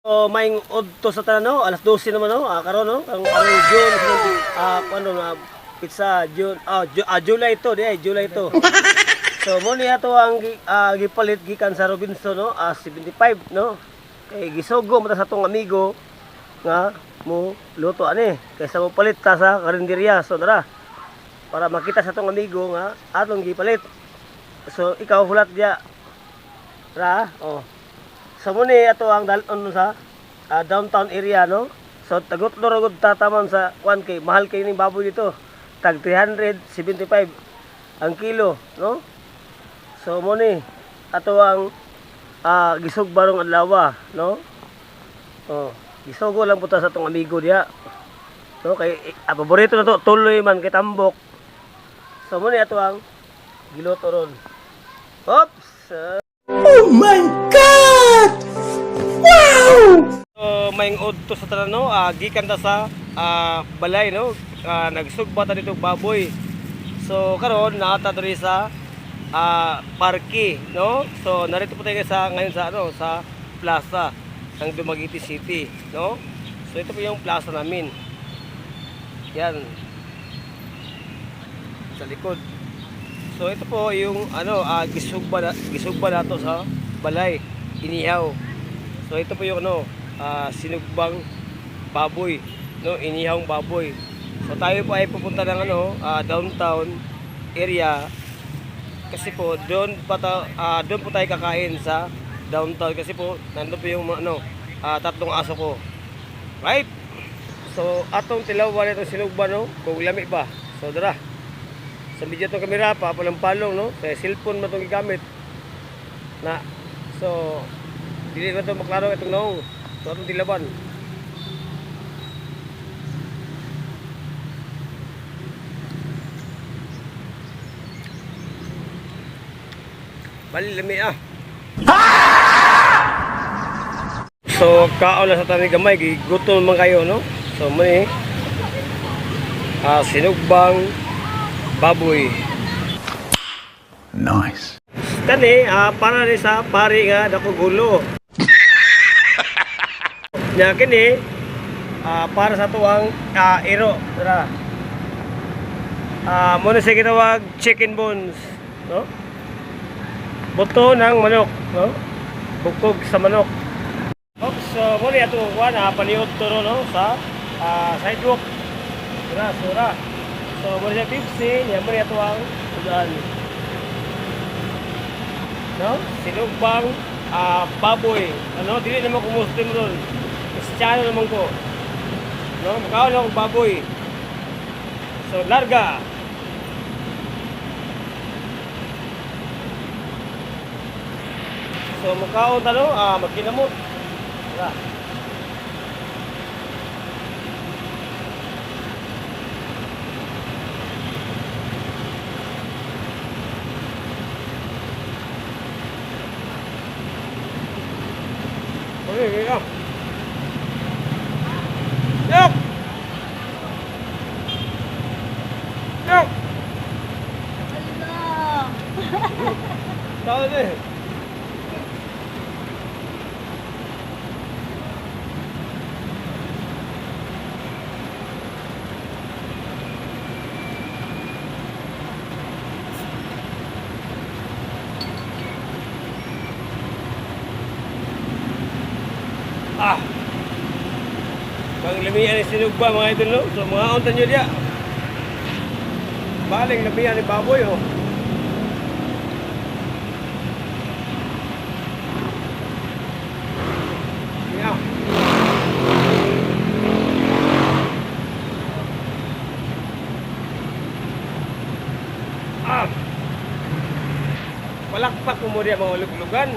So, may udto sa tanan, no? Alas 12 naman, no? Karon, no? Ang June, ano na, pizza, June, July to, July to. So, mo niya to ang gipalit gikan sa Robinson, no? 75, no? Kay gisugo mo ta sa tong amigo nga mo luto ani kaysa mo palit ta sa karinderya. So, dara, para makita sa tong amigo nga atong gipalit. So, ikaw hulat dia. Ra, oh. So muni ato ang dalon sa downtown area, no. So tagot dorogod tataman sa 1K, mahal kay ning baboy dito. Tag 375 ang kilo, no. So muni ato ang gisug barong adlaw, no. Oh, gisugo lang puta sa tong amigo diha. No kay paborito na to tuloy man kay tambok. So muni ato ang giluto ron. Oops. Oh my God! Wow! So, may udto sa tanan, no? Gikan ta sa balay, no? Nagsugba ta dito baboy. So karon naata diri sa parke, no? So narito po tayo ngayon sa sa plaza ng Dumaguete City, no? So ito po yung plaza namin. Yan. Sa likod. So ito po yung gisugba nato sa balay, inihaw. So ito po yung sinugbang baboy, no, inihawng baboy. So tayo po ay pupunta ng downtown area kasi po doon po tayo kakain sa downtown kasi po nandoon po yung tatlong aso ko. Right? So atong tilawan itong sinugba, no, kung lami pa. So dara. Sa video itong kamera pa, palang-palong, no? Kaya cellphone mo itong gigamit. Na, so, dili na ito maklaro itong naong. So, itong tilaban. Bali, lami So, kaon na sa tanig gamay, gigutom naman kayo, no? So, muni, sinugbang baboy. Nice. Kani para rin sa pari nga dako gulo. Nya kini para sa tuwang iro, tara. Muna sa gitawag chicken bones, no? Buto ng manok, no? Bukog sa manok. Oops, so muna ato paniod turo, no, sa sidewalk. Sura. So, muna siya pipsi, yan muna ito ang udaan. No? Sinugbang baboy. Dili naman ko Muslim ron. Kristyano naman ko. No? Makaon akong baboy. So, larga. So, makaon magkinamot. Tara. Okay, go. Yok! Yok! Allah! Tao din. Bang lamian ni sinugba mga idol, no? So mga untan nyo diya. Baling lamian ni baboy, oh. Yeah. Palakpak mo diya mga luglugan.